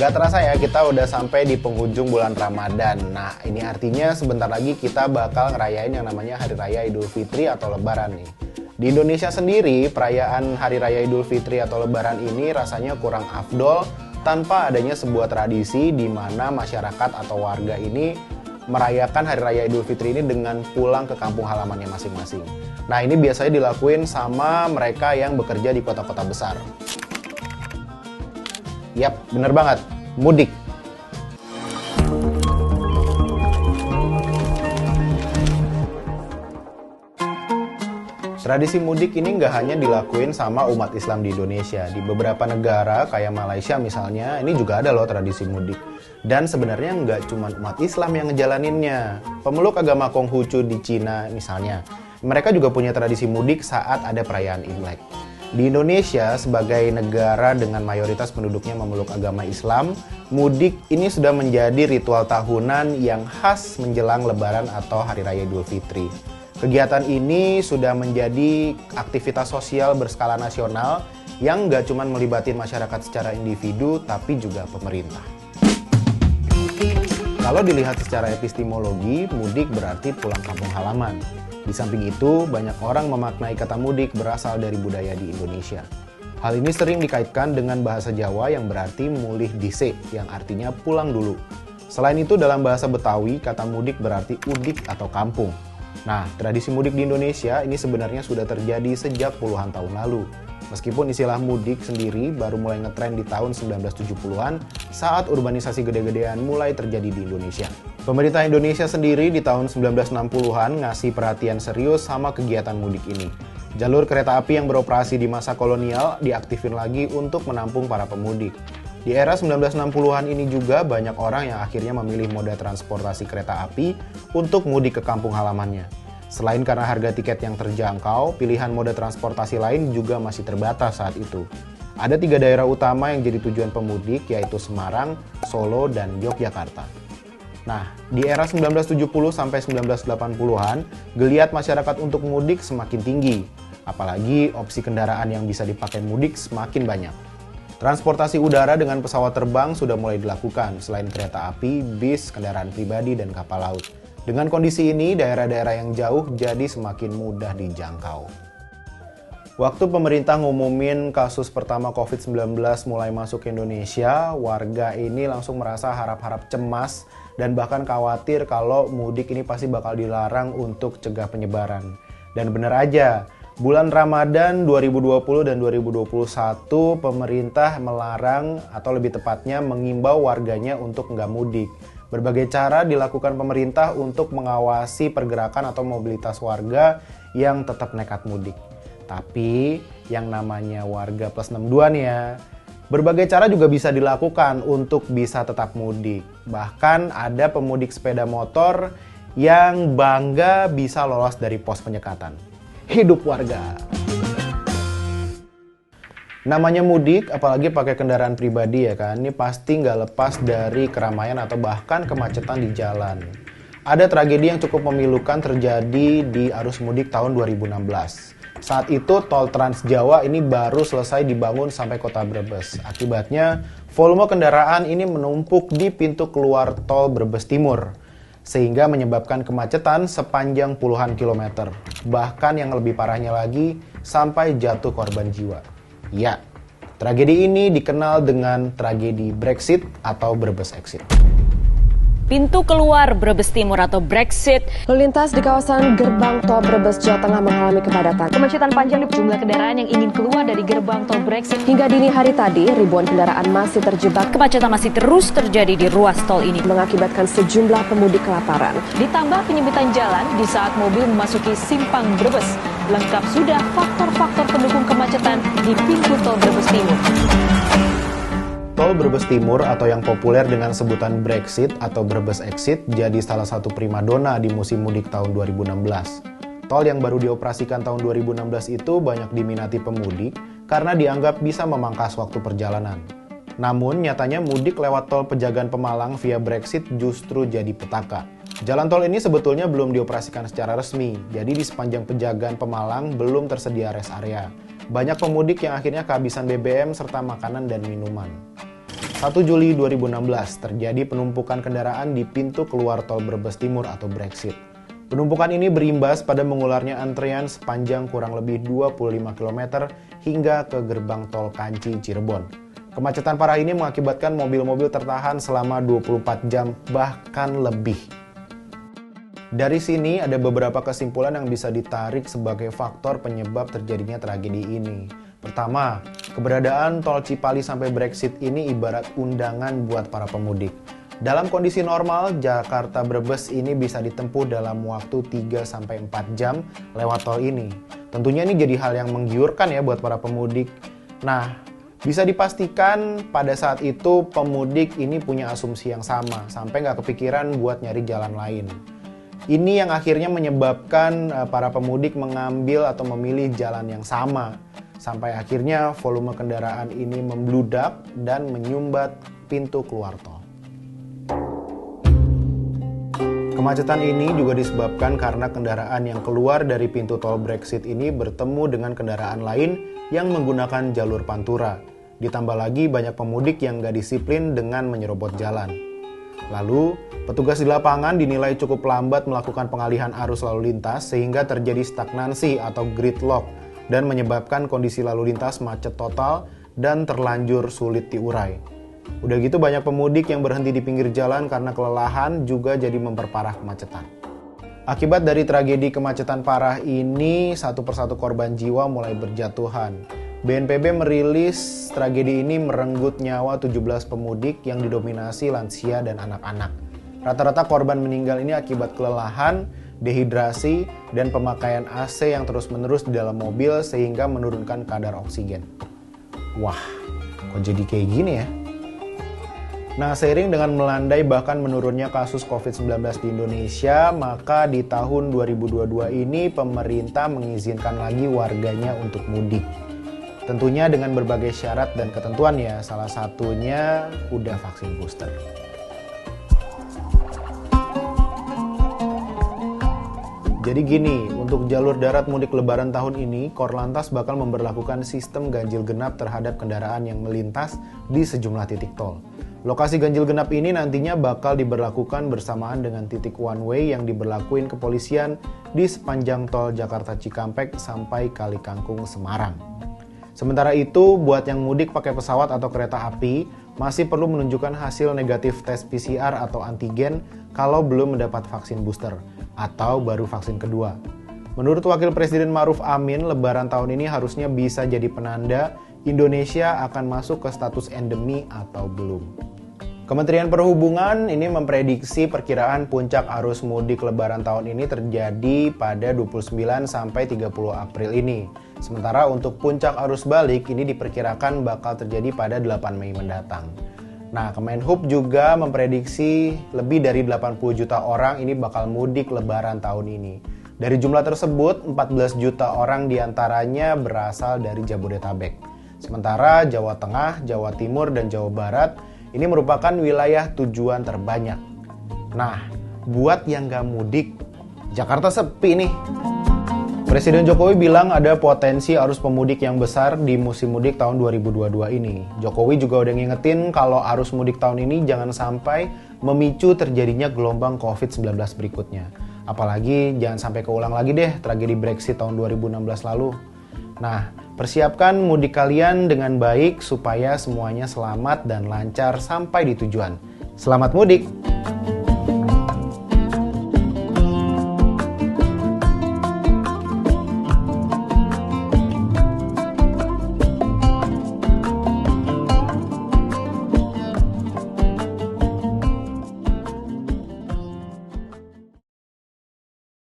Gak terasa ya, kita udah sampai di penghujung bulan Ramadan. Nah, ini artinya sebentar lagi kita bakal ngerayain yang namanya Hari Raya Idul Fitri atau Lebaran nih. Di Indonesia sendiri, perayaan Hari Raya Idul Fitri atau Lebaran ini rasanya kurang afdol tanpa adanya sebuah tradisi di mana masyarakat atau warga ini merayakan Hari Raya Idul Fitri ini dengan pulang ke kampung halamannya masing-masing. Nah, ini biasanya dilakuin sama mereka yang bekerja di kota-kota besar. Yap, bener banget, mudik. Tradisi mudik ini nggak hanya dilakuin sama umat Islam di Indonesia. Di beberapa negara kayak Malaysia misalnya, ini juga ada loh tradisi mudik. Dan sebenarnya nggak cuma umat Islam yang ngejalaninnya. Pemeluk agama Konghucu di Cina misalnya, mereka juga punya tradisi mudik saat ada perayaan Imlek. Di Indonesia, sebagai negara dengan mayoritas penduduknya memeluk agama Islam, mudik ini sudah menjadi ritual tahunan yang khas menjelang Lebaran atau Hari Raya Idul Fitri. Kegiatan ini sudah menjadi aktivitas sosial berskala nasional yang nggak cuma melibatkan masyarakat secara individu, tapi juga pemerintah. Kalau dilihat secara epistemologi, mudik berarti pulang kampung halaman. Di samping itu, banyak orang memaknai kata mudik berasal dari budaya di Indonesia. Hal ini sering dikaitkan dengan bahasa Jawa yang berarti mulih dhisik, yang artinya pulang dulu. Selain itu, dalam bahasa Betawi, kata mudik berarti udik atau kampung. Nah, tradisi mudik di Indonesia ini sebenarnya sudah terjadi sejak puluhan tahun lalu. Meskipun istilah mudik sendiri baru mulai ngetren di tahun 1970-an saat urbanisasi gede-gedean mulai terjadi di Indonesia. Pemerintah Indonesia sendiri di tahun 1960-an ngasih perhatian serius sama kegiatan mudik ini. Jalur kereta api yang beroperasi di masa kolonial diaktifin lagi untuk menampung para pemudik. Di era 1960-an ini juga banyak orang yang akhirnya memilih moda transportasi kereta api untuk mudik ke kampung halamannya. Selain karena harga tiket yang terjangkau, pilihan moda transportasi lain juga masih terbatas saat itu. Ada 3 daerah utama yang jadi tujuan pemudik, yaitu Semarang, Solo, dan Yogyakarta. Nah, di era 1970 sampai 1980-an, geliat masyarakat untuk mudik semakin tinggi. Apalagi opsi kendaraan yang bisa dipakai mudik semakin banyak. Transportasi udara dengan pesawat terbang sudah mulai dilakukan, selain kereta api, bis, kendaraan pribadi, dan kapal laut. Dengan kondisi ini, daerah-daerah yang jauh jadi semakin mudah dijangkau. Waktu pemerintah ngumumin kasus pertama COVID-19 mulai masuk ke Indonesia, warga ini langsung merasa harap-harap cemas dan bahkan khawatir kalau mudik ini pasti bakal dilarang untuk cegah penyebaran. Dan bener aja, bulan Ramadan 2020 dan 2021 pemerintah melarang atau lebih tepatnya mengimbau warganya untuk nggak mudik. Berbagai cara dilakukan pemerintah untuk mengawasi pergerakan atau mobilitas warga yang tetap nekat mudik. Tapi yang namanya warga plus 62 nih ya, berbagai cara juga bisa dilakukan untuk bisa tetap mudik. Bahkan ada pemudik sepeda motor yang bangga bisa lolos dari pos penyekatan. Hidup warga! Namanya mudik, apalagi pakai kendaraan pribadi ya kan, ini pasti nggak lepas dari keramaian atau bahkan kemacetan di jalan. Ada tragedi yang cukup memilukan terjadi di arus mudik tahun 2016. Saat itu tol Trans Jawa ini baru selesai dibangun sampai kota Brebes. Akibatnya volume kendaraan ini menumpuk di pintu keluar tol Brebes Timur, sehingga menyebabkan kemacetan sepanjang puluhan kilometer. Bahkan yang lebih parahnya lagi, sampai jatuh korban jiwa. Ya, tragedi ini dikenal dengan tragedi Brexit atau Brebes Exit. Pintu keluar Brebes Timur atau Brexit. Lalu lintas di kawasan gerbang tol Brebes, Jawa Tengah mengalami kepadatan. Kemacetan panjang di jumlah kendaraan yang ingin keluar dari gerbang tol Brexit. Hingga dini hari tadi, ribuan kendaraan masih terjebak. Kemacetan masih terus terjadi di ruas tol ini, mengakibatkan sejumlah pemudik kelaparan. Ditambah penyempitan jalan di saat mobil memasuki simpang Brebes. Lengkap sudah faktor-faktor pendukung kemacetan di pintu tol Brebes Timur. Tol Brebes Timur atau yang populer dengan sebutan Brexit atau Brebes Exit jadi salah satu primadona di musim mudik tahun 2016. Tol yang baru dioperasikan tahun 2016 itu banyak diminati pemudik karena dianggap bisa memangkas waktu perjalanan. Namun nyatanya mudik lewat tol Pejagan Pemalang via Brexit justru jadi petaka. Jalan tol ini sebetulnya belum dioperasikan secara resmi, jadi di sepanjang Pejagan Pemalang belum tersedia rest area. Banyak pemudik yang akhirnya kehabisan BBM serta makanan dan minuman. 1 Juli 2016 terjadi penumpukan kendaraan di pintu keluar tol Brebes Timur atau Brexit. Penumpukan ini berimbas pada mengularnya antrean sepanjang kurang lebih 25 km hingga ke gerbang tol Kanci Cirebon. Kemacetan parah ini mengakibatkan mobil-mobil tertahan selama 24 jam bahkan lebih. Dari sini ada beberapa kesimpulan yang bisa ditarik sebagai faktor penyebab terjadinya tragedi ini. Pertama, keberadaan tol Cipali sampai Brexit ini ibarat undangan buat para pemudik. Dalam kondisi normal, Jakarta-Brebes ini bisa ditempuh dalam waktu 3-4 jam lewat tol ini. Tentunya ini jadi hal yang menggiurkan ya buat para pemudik. Nah, bisa dipastikan pada saat itu pemudik ini punya asumsi yang sama, sampai nggak kepikiran buat nyari jalan lain. Ini yang akhirnya menyebabkan para pemudik mengambil atau memilih jalan yang sama. Sampai akhirnya volume kendaraan ini membludak dan menyumbat pintu keluar tol. Kemacetan ini juga disebabkan karena kendaraan yang keluar dari pintu tol Brexit ini bertemu dengan kendaraan lain yang menggunakan jalur pantura. Ditambah lagi banyak pemudik yang nggak disiplin dengan menyerobot jalan. Lalu, petugas di lapangan dinilai cukup lambat melakukan pengalihan arus lalu lintas sehingga terjadi stagnansi atau gridlock dan menyebabkan kondisi lalu lintas macet total dan terlanjur sulit diurai. Udah gitu banyak pemudik yang berhenti di pinggir jalan karena kelelahan juga jadi memperparah kemacetan. Akibat dari tragedi kemacetan parah ini, satu persatu korban jiwa mulai berjatuhan. BNPB merilis tragedi ini merenggut nyawa 17 pemudik yang didominasi lansia dan anak-anak. Rata-rata korban meninggal ini akibat kelelahan, dehidrasi, dan pemakaian AC yang terus-menerus di dalam mobil sehingga menurunkan kadar oksigen. Wah, kok jadi kayak gini ya? Nah, seiring dengan melandai bahkan menurunnya kasus COVID-19 di Indonesia, maka di tahun 2022 ini pemerintah mengizinkan lagi warganya untuk mudik. Tentunya dengan berbagai syarat dan ketentuan ya, salah satunya udah vaksin booster. Jadi gini, untuk jalur darat mudik lebaran tahun ini, Korlantas bakal memberlakukan sistem ganjil genap terhadap kendaraan yang melintas di sejumlah titik tol. Lokasi ganjil genap ini nantinya bakal diberlakukan bersamaan dengan titik one way yang diberlakuin kepolisian di sepanjang tol Jakarta Cikampek sampai Kali Kangkung Semarang. Sementara itu, buat yang mudik pakai pesawat atau kereta api, masih perlu menunjukkan hasil negatif tes PCR atau antigen kalau belum mendapat vaksin booster atau baru vaksin kedua. Menurut Wakil Presiden Ma'ruf Amin, lebaran tahun ini harusnya bisa jadi penanda Indonesia akan masuk ke status endemi atau belum. Kementerian Perhubungan ini memprediksi perkiraan puncak arus mudik lebaran tahun ini terjadi pada 29 sampai 30 April ini. Sementara untuk puncak arus balik ini diperkirakan bakal terjadi pada 8 Mei mendatang. Nah, Kemenhub juga memprediksi lebih dari 80 juta orang ini bakal mudik lebaran tahun ini. Dari jumlah tersebut, 14 juta orang diantaranya berasal dari Jabodetabek. Sementara Jawa Tengah, Jawa Timur, dan Jawa Barat ini merupakan wilayah tujuan terbanyak. Nah, buat yang gak mudik, Jakarta sepi nih. Presiden Jokowi bilang ada potensi arus pemudik yang besar di musim mudik tahun 2022 ini. Jokowi juga udah ngingetin kalau arus mudik tahun ini jangan sampai memicu terjadinya gelombang COVID-19 berikutnya. Apalagi jangan sampai keulang lagi deh tragedi Brexit tahun 2016 lalu. Nah, persiapkan mudik kalian dengan baik supaya semuanya selamat dan lancar sampai di tujuan. Selamat mudik!